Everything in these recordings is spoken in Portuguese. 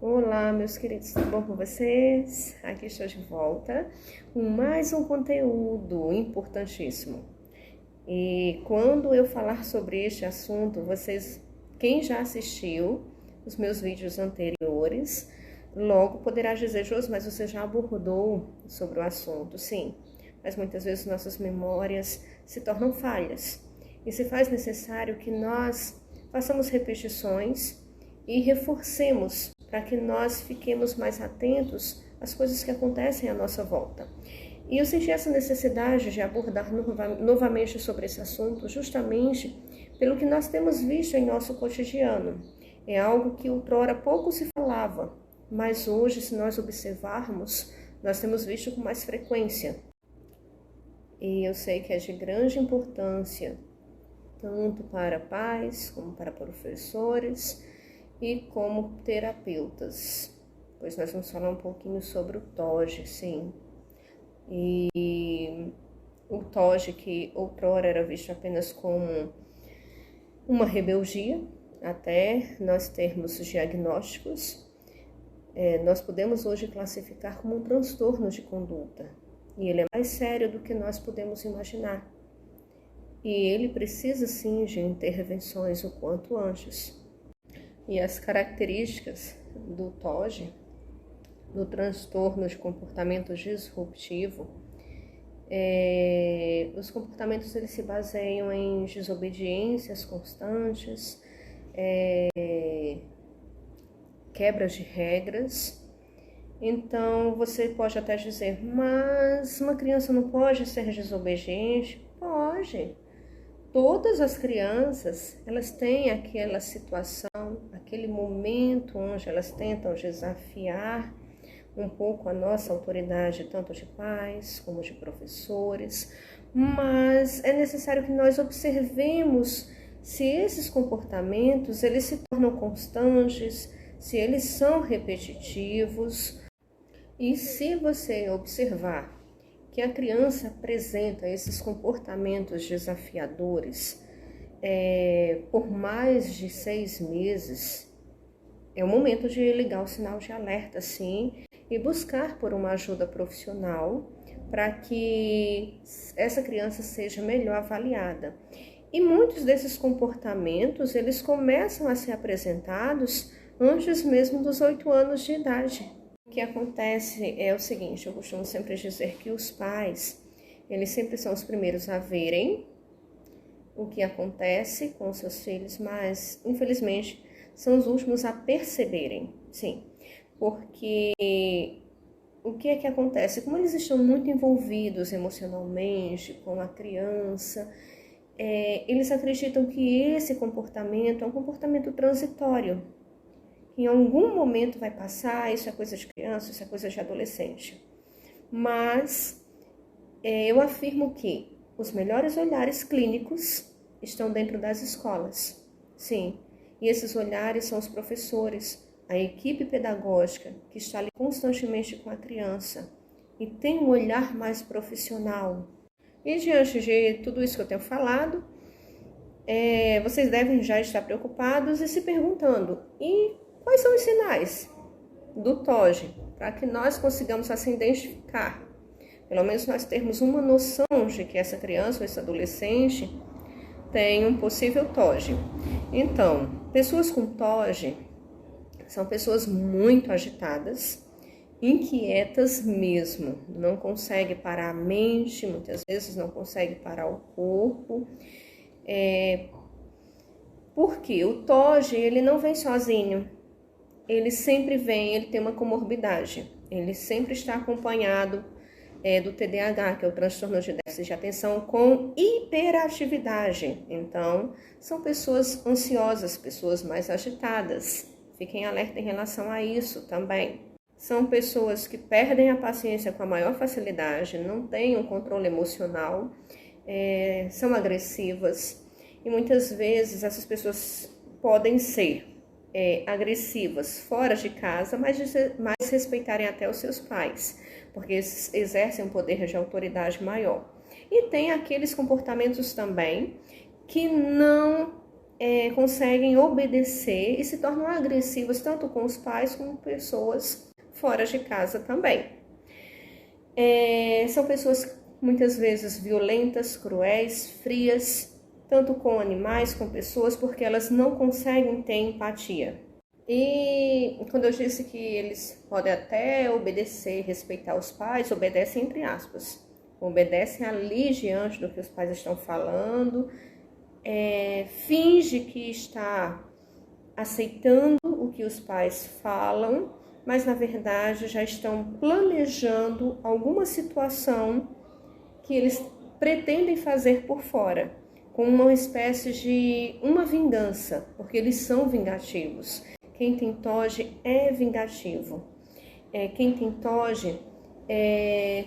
Olá, meus queridos, tudo bom com vocês? Aqui estou de volta com mais um conteúdo importantíssimo. E quando eu falar sobre este assunto, quem já assistiu os meus vídeos anteriores, logo poderá dizer: Josi, mas você já abordou sobre o assunto. Sim, mas muitas vezes nossas memórias se tornam falhas e se faz necessário que nós façamos repetições e reforcemos para que nós fiquemos mais atentos às coisas que acontecem à nossa volta. E eu senti essa necessidade de abordar novamente sobre esse assunto, justamente pelo que nós temos visto em nosso cotidiano. É algo que outrora pouco se falava, mas hoje, se nós observarmos, nós temos visto com mais frequência. E eu sei que é de grande importância, tanto para pais como para professores e como terapeutas, pois nós vamos falar um pouquinho sobre o TOG, sim. E o TOG, que outrora era visto apenas como uma rebeldia, até nós termos diagnósticos, nós podemos hoje classificar como um transtorno de conduta. E ele é mais sério do que nós podemos imaginar. E ele precisa, sim, de intervenções o quanto antes. E as características do TOG, do transtorno de comportamento disruptivo, os comportamentos eles se baseiam em desobediências constantes, quebras de regras. Então você pode até dizer, mas uma criança não pode ser desobediente? Pode. Todas as crianças, elas têm aquela situação, aquele momento onde elas tentam desafiar um pouco a nossa autoridade, tanto de pais como de professores, mas é necessário que nós observemos se esses comportamentos, eles se tornam constantes, se eles são repetitivos. E se você observar que a criança apresenta esses comportamentos desafiadores por mais de 6 meses, é o momento de ligar o sinal de alerta, sim, e buscar por uma ajuda profissional para que essa criança seja melhor avaliada. E muitos desses comportamentos, eles começam a ser apresentados antes mesmo dos 8 anos de idade. O que acontece é o seguinte, eu costumo sempre dizer que os pais, eles sempre são os primeiros a verem o que acontece com seus filhos, mas infelizmente são os últimos a perceberem, sim, porque o que é que acontece? Como eles estão muito envolvidos emocionalmente com a criança, eles acreditam que esse comportamento é um comportamento transitório. Em algum momento vai passar, isso é coisa de criança, isso é coisa de adolescente. Mas eu afirmo que os melhores olhares clínicos estão dentro das escolas, sim. E esses olhares são os professores, a equipe pedagógica que está ali constantemente com a criança e tem um olhar mais profissional. E diante de tudo isso que eu tenho falado, vocês devem já estar preocupados e se perguntando, e quais são os sinais do TOG, para que nós consigamos assim identificar, pelo menos nós termos uma noção de que essa criança ou esse adolescente tem um possível TOG. Então, pessoas com TOG são pessoas muito agitadas, inquietas mesmo, não conseguem parar a mente, muitas vezes não conseguem parar o corpo, porque o TOG ele não vem sozinho. Ele sempre vem, ele tem uma comorbidade, ele sempre está acompanhado do TDAH, que é o transtorno de déficit de atenção com hiperatividade. Então, são pessoas ansiosas, pessoas mais agitadas. Fiquem alerta em relação a isso também. São pessoas que perdem a paciência com a maior facilidade, não têm um controle emocional, são agressivas. E muitas vezes essas pessoas podem ser agressivas fora de casa, mas respeitarem até os seus pais, porque eles exercem um poder de autoridade maior. E tem aqueles comportamentos também que não conseguem obedecer e se tornam agressivos tanto com os pais como pessoas fora de casa também. São pessoas muitas vezes violentas, cruéis, frias, tanto com animais, com pessoas, porque elas não conseguem ter empatia. E quando eu disse que eles podem até obedecer, respeitar os pais, obedecem entre aspas. Obedecem ali diante do que os pais estão falando, finge que está aceitando o que os pais falam, mas na verdade já estão planejando alguma situação que eles pretendem fazer por fora, como uma espécie de uma vingança, porque eles são vingativos. Quem tem TOD é vingativo. Quem tem TOD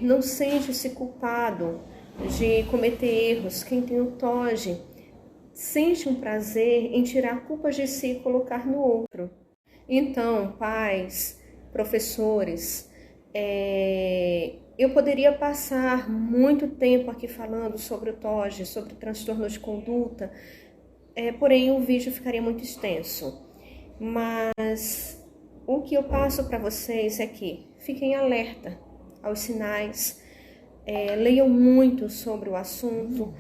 não sente-se culpado de cometer erros. Quem tem o TOD sente um prazer em tirar culpas de si e colocar no outro. Então, pais, professores, eu poderia passar muito tempo aqui falando sobre o TOD, sobre transtorno de conduta, porém o vídeo ficaria muito extenso. Mas o que eu passo para vocês é que fiquem alerta aos sinais, leiam muito sobre o assunto,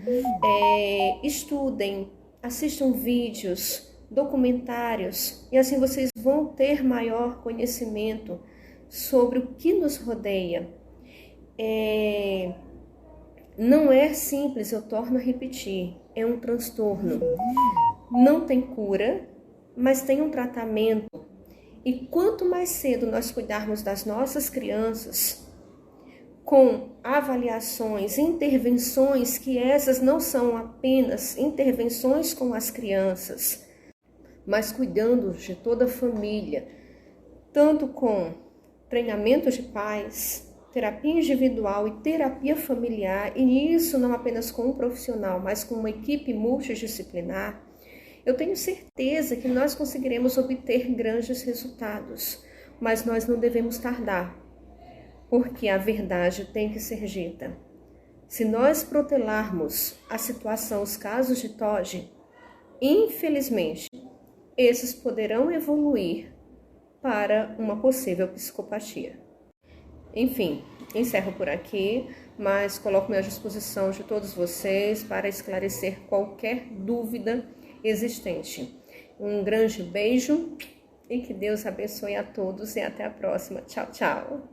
estudem, assistam vídeos, documentários, e assim vocês vão ter maior conhecimento sobre o que nos rodeia. Não é simples, eu torno a repetir, é um transtorno. Não tem cura, mas tem um tratamento. E quanto mais cedo nós cuidarmos das nossas crianças, com avaliações, intervenções, que essas não são apenas intervenções com as crianças, mas cuidando de toda a família, tanto com treinamento de pais, terapia individual e terapia familiar, e isso não apenas com um profissional, mas com uma equipe multidisciplinar, eu tenho certeza que nós conseguiremos obter grandes resultados, mas nós não devemos tardar, porque a verdade tem que ser dita. Se nós protelarmos a situação, os casos de TOD, infelizmente, esses poderão evoluir para uma possível psicopatia. Enfim, encerro por aqui, mas coloco-me à disposição de todos vocês para esclarecer qualquer dúvida existente. Um grande beijo e que Deus abençoe a todos e até a próxima. Tchau, tchau.